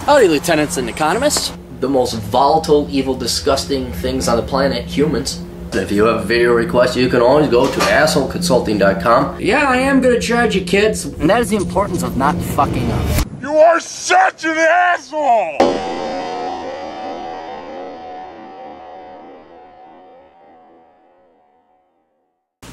Howdy, lieutenants and economists. The most volatile, evil, disgusting things on the planet, humans. If you have a video request, you can always go to assholeconsulting.com. Yeah, I am gonna charge you, kids. And that is the importance of not fucking up. You are such an asshole!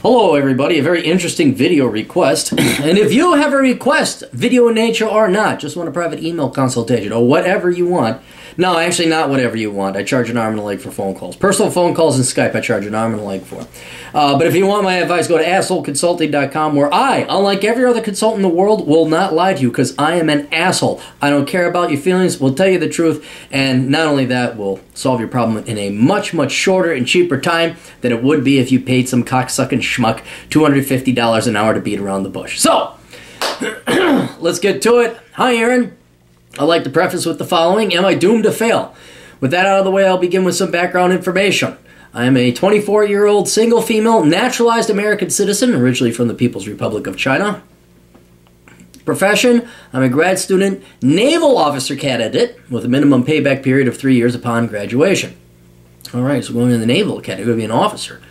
Hello everybody, a very interesting video request. And if you have a request, video in nature or not, just want a private email consultation or whatever you want. No, actually not whatever you want. I charge an arm and a leg for phone calls. Personal phone calls and Skype I charge an arm and a leg for. But if you want my advice, go to assholeconsulting.com, where I, unlike every other consultant in the world, will not lie to you because I am an asshole. I don't care about your feelings, will tell you the truth, and not only that, will solve your problem in a much, much shorter and cheaper time than it would be if you paid some cocksucking schmuck $250 an hour to beat around the bush. So, let's get to it. Hi, Aaron. I'd like to preface with the following. Am I doomed to fail? With that out of the way, I'll begin with some background information. I am a 24-year-old single female naturalized American citizen, originally from the People's Republic of China. Profession, I'm a grad student, naval officer candidate with a minimum payback period of 3 years upon graduation. Alright, so going in the Naval Academy, I'm going to be an officer.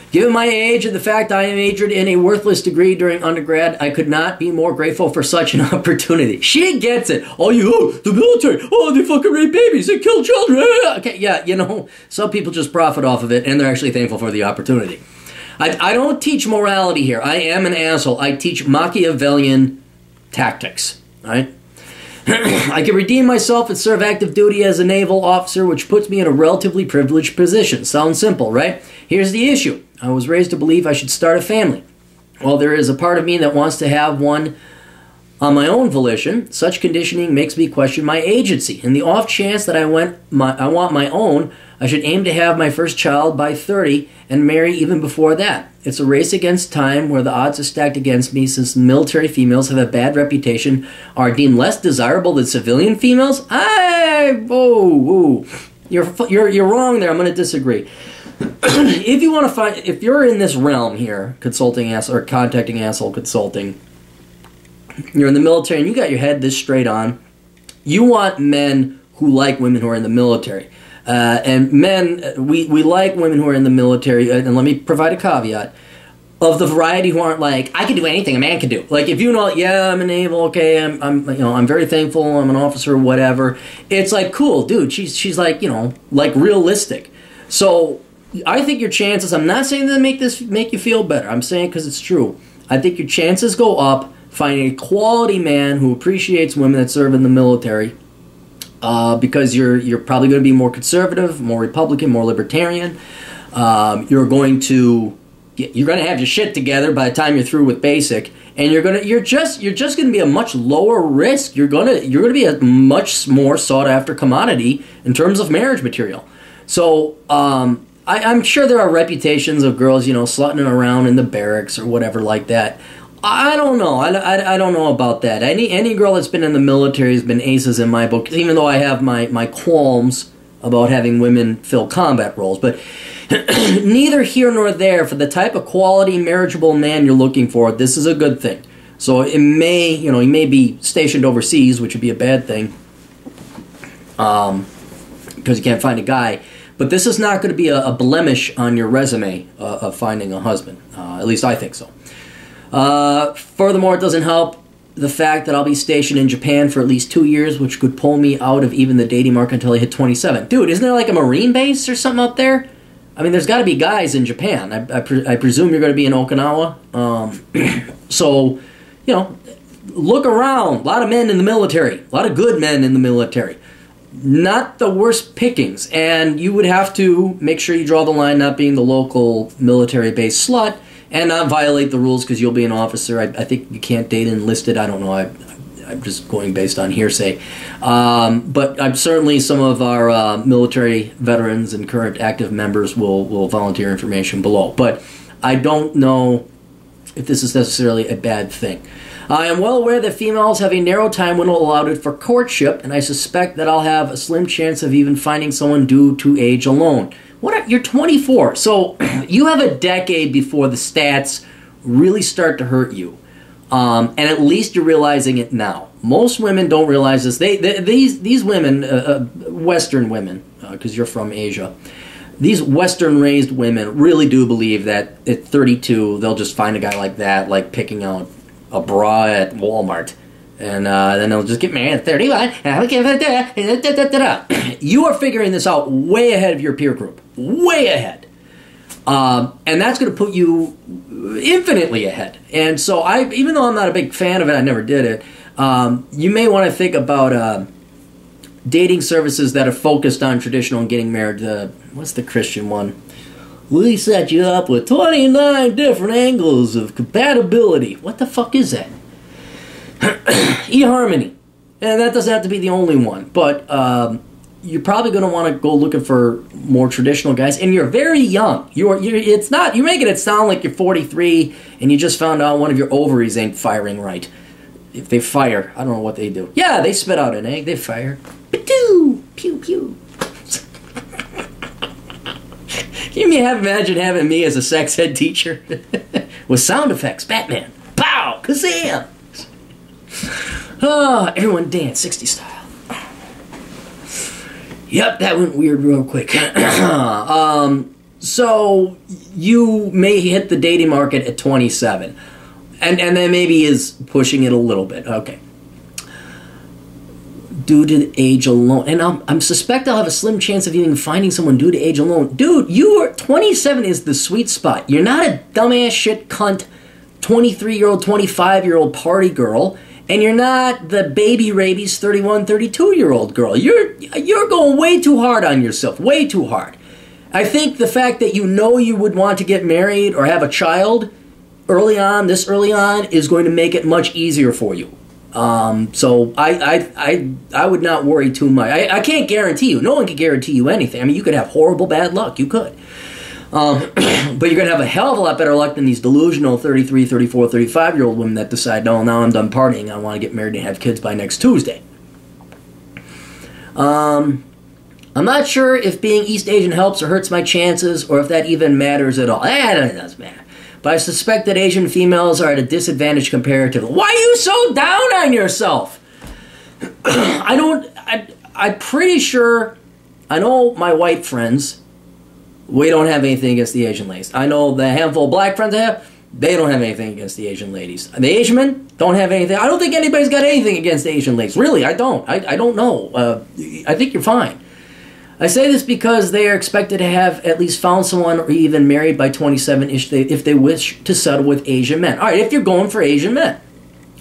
Given my age and the fact I majored in a worthless degree during undergrad, I could not be more grateful for such an opportunity. She gets it. Oh, the military. Oh, they fucking rape babies. They kill children. Okay, yeah, you know, some people just profit off of it, and they're actually thankful for the opportunity. I don't teach morality here. I am an asshole. I teach Machiavellian tactics, right? I can redeem myself and serve active duty as a naval officer, which puts me in a relatively privileged position. Sounds simple, right? Here's the issue. I was raised to believe I should start a family. While there is a part of me that wants to have one on my own volition, such conditioning makes me question my agency. In the off chance that I want my own, I should aim to have my first child by 30 and marry even before that. It's a race against time where the odds are stacked against me, since military females have a bad reputation, are deemed less desirable than civilian females. You're wrong there. I'm going to disagree. If you want to find, if you're in this realm here, contacting asshole consulting, you're in the military and you got your head this straight on, you want men who like women who are in the military. And men, we like women who are in the military, and let me provide a caveat, of the variety who aren't like, I can do anything a man can do. Like, if you know, yeah, I'm a naval, okay, I'm very thankful, I'm an officer, whatever. It's like, cool, dude, she's like, like realistic. So, I think your chances, I'm not saying that make you feel better, I'm saying because it's true. I think your chances go up finding a quality man who appreciates women that serve in the military, because you're probably going to be more conservative, more Republican, more libertarian. You're going to have your shit together by the time you're through with basic, and you're just going to be a much lower risk. You're going to be a much more sought after commodity in terms of marriage material. So I'm sure there are reputations of girls, slutting around in the barracks or whatever like that. I don't know. I don't know about that. Any girl that's been in the military has been aces in my book, even though I have my qualms about having women fill combat roles. But neither here nor there. For the type of quality marriageable man you're looking for, this is a good thing. So it may, he may be stationed overseas, which would be a bad thing, because you can't find a guy. But this is not going to be a blemish on your resume of finding a husband. At least I think so. Furthermore, it doesn't help the fact that I'll be stationed in Japan for at least 2 years, which could pull me out of even the dating market until I hit 27. Dude, isn't there like a Marine base or something up there? I mean, there's got to be guys in Japan. I presume you're going to be in Okinawa. So, look around. A lot of men in the military. A lot of good men in the military. Not the worst pickings. And you would have to make sure you draw the line not being the local military-based slut, and not violate the rules because you'll be an officer. I think you can't date enlisted. I don't know. I'm just going based on hearsay. But I'm certainly some of our military veterans and current active members will volunteer information below. But I don't know if this is necessarily a bad thing. I am well aware that females have a narrow time window allotted for courtship, and I suspect that I'll have a slim chance of even finding someone due to age alone. You're 24, so you have a decade before the stats really start to hurt you. And at least you're realizing it now. Most women don't realize this. These women, Western women, because you're from Asia, these Western-raised women really do believe that at 32 they'll just find a guy like that, like picking out a bra at Walmart, and then they'll just get married at 31. You are figuring this out way ahead of your peer group, way ahead, and that's going to put you infinitely ahead. And so, even though I'm not a big fan of it, I never did it. You may want to think about dating services that are focused on traditional and getting married. What's the Christian one? We set you up with 29 different angles of compatibility. What the fuck is that? eHarmony. And that doesn't have to be the only one. But you're probably going to want to go looking for more traditional guys. And you're very young. You're making it sound like you're 43 and you just found out one of your ovaries ain't firing right. If they fire, I don't know what they do. Yeah, they spit out an egg. They fire. Pew, pew, pew. Can you imagine having me as a sex ed teacher with sound effects? Batman, pow, kazam. Oh, everyone dance 60 style. Yep, that went weird real quick. So you may hit the dating market at 27. And then maybe is pushing it a little bit. Okay. Due to age alone. And I suspect I'll have a slim chance of even finding someone due to age alone. Dude, 27 is the sweet spot. You're not a dumbass shit cunt 23-year-old, 25-year-old party girl. And you're not the baby rabies 31, 32-year-old girl. You're going way too hard on yourself. Way too hard. I think the fact that you know you would want to get married or have a child this early on, is going to make it much easier for you. So I would not worry too much. I can't guarantee you. No one can guarantee you anything. I mean, you could have horrible bad luck. You could. But you're going to have a hell of a lot better luck than these delusional 33, 34, 35-year-old women that decide, no, now I'm done partying. I want to get married and have kids by next Tuesday. I'm not sure if being East Asian helps or hurts my chances, or if that even matters at all. It doesn't matter. But I suspect that Asian females are at a disadvantage comparatively. Why are you so down on yourself? I'm pretty sure, I know my white friends, we don't have anything against the Asian ladies. I know the handful of black friends I have, they don't have anything against the Asian ladies. The Asian men don't have anything. I don't think anybody's got anything against the Asian ladies. Really, I don't. I don't know. I think you're fine. I say this because they are expected to have at least found someone or even married by 27 if they wish to settle with Asian men. All right, if you're going for Asian men.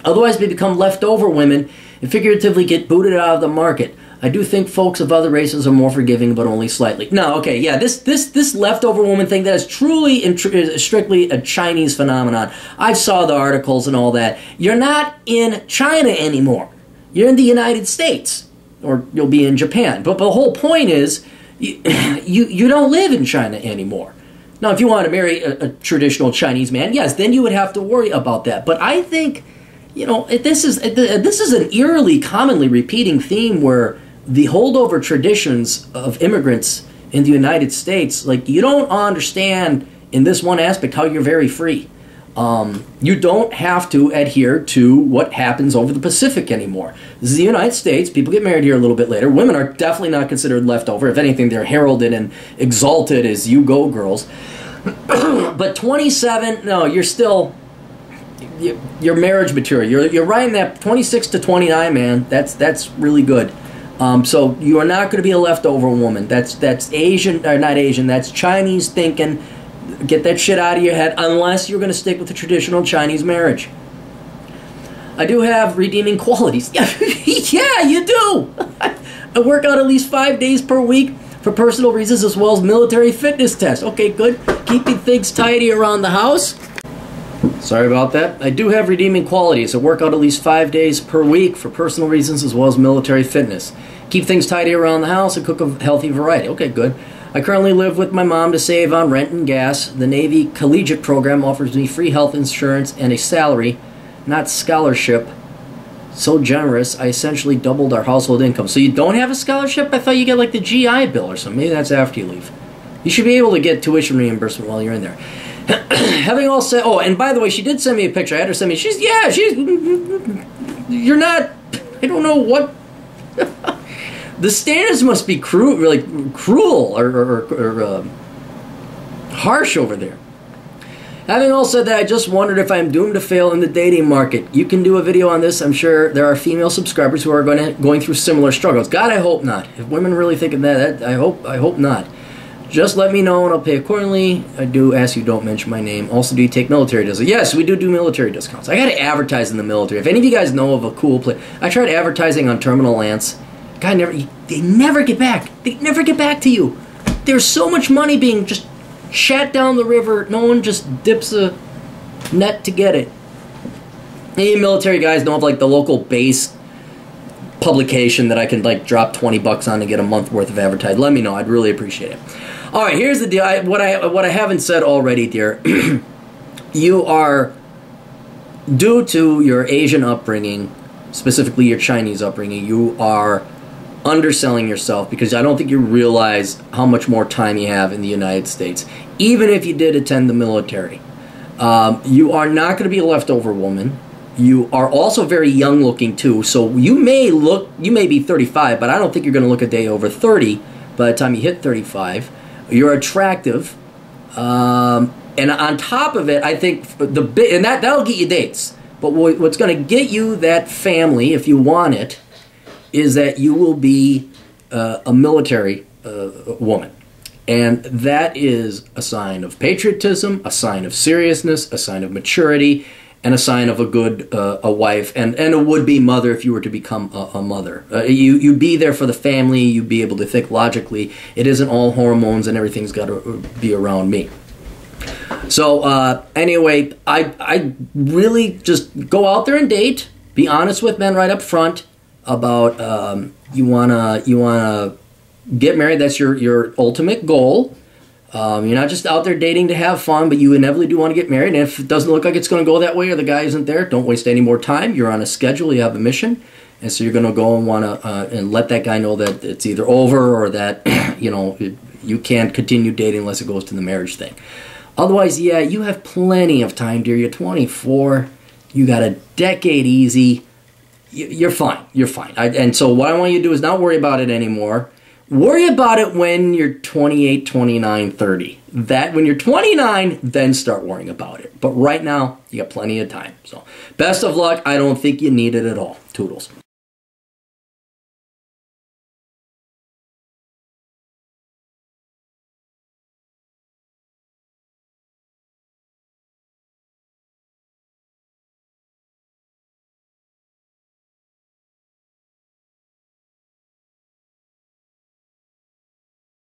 Otherwise, they become leftover women and figuratively get booted out of the market. I do think folks of other races are more forgiving, but only slightly. No, okay, yeah, this leftover woman thing, that is truly and strictly a Chinese phenomenon. I saw the articles and all that. You're not in China anymore. You're in the United States. Or you'll be in Japan. But the whole point is, you don't live in China anymore. Now, if you want to marry a traditional Chinese man, yes, then you would have to worry about that. But I think, this is an eerily, commonly repeating theme where the holdover traditions of immigrants in the United States, like, you don't understand in this one aspect how you're very free. You don't have to adhere to what happens over the Pacific anymore. This is the United States. People get married here a little bit later. Women are definitely not considered leftover. If anything, they're heralded and exalted as you go girls. But 27, no, you're still, you're marriage material. You're right in that 26 to 29, man. That's really good. So you are not going to be a leftover woman. That's Asian, or not Asian, that's Chinese thinking. Get that shit out of your head, unless you're going to stick with the traditional Chinese marriage. I do have redeeming qualities. Yeah, you do. I work out at least 5 days per week for personal reasons, as well as military fitness tests. Okay, good. Keeping things tidy around the house. Sorry about that. I do have redeeming qualities. I work out at least 5 days per week for personal reasons, as well as military fitness. Keep things tidy around the house and cook a healthy variety. Okay, good. I currently live with my mom to save on rent and gas. The Navy collegiate program offers me free health insurance and a salary, not scholarship. So generous, I essentially doubled our household income. So you don't have a scholarship? I thought you get like the GI Bill or something. Maybe that's after you leave. You should be able to get tuition reimbursement while you're in there. Having all said, oh, and by the way, she did send me a picture. I had her send me, you're not I don't know what... The standards must be cruel or harsh over there. Having all said that, I just wondered if I'm doomed to fail in the dating market. You can do a video on this. I'm sure there are female subscribers who are going through similar struggles. God, I hope not. If women really think of that, I hope not. Just let me know and I'll pay accordingly. I do ask you don't mention my name. Also, do you take military discounts? Yes, we do military discounts. I got to advertise in the military. If any of you guys know of a cool place, I tried advertising on Terminal Lance. God, they never get back. They never get back to you. There's so much money being just shat down the river. No one just dips a net to get it. Any military guys know of like the local base publication that I can like drop $20 on to get a month worth of advertising? Let me know. I'd really appreciate it. All right, here's the deal. What I haven't said already, dear. You are, due to your Asian upbringing, specifically your Chinese upbringing, you are underselling yourself because I don't think you realize how much more time you have in the United States. Even if you did attend the military, you are not going to be a leftover woman. You are also very young looking too, so you may be 35, but I don't think you're going to look a day over 30 by the time you hit 35. You're attractive, and on top of it, I think that'll get you dates. But what's going to get you that family, if you want it, is that you will be a military woman. And that is a sign of patriotism, a sign of seriousness, a sign of maturity, and a sign of a good a wife and a would-be mother if you were to become a mother. You be there for the family, you be able to think logically. It isn't all hormones and everything's got to be around me. So anyway, I really just go out there and date. Be honest with men right up front about you wanna get married. That's your ultimate goal. You're not just out there dating to have fun, but you inevitably do want to get married. And if it doesn't look like it's going to go that way or the guy isn't there, don't waste any more time. You're on a schedule. You have a mission. And so you're going to go and want to and let that guy know that it's either over or that you can't continue dating unless it goes to the marriage thing. Otherwise, yeah, you have plenty of time, dear. You're 24. You got a decade easy. You're fine. You're fine. And so what I want you to do is not worry about it anymore. Worry about it when you're 28, 29, 30. That when you're 29, then start worrying about it. But right now, you got plenty of time. So best of luck. I don't think you need it at all. Toodles.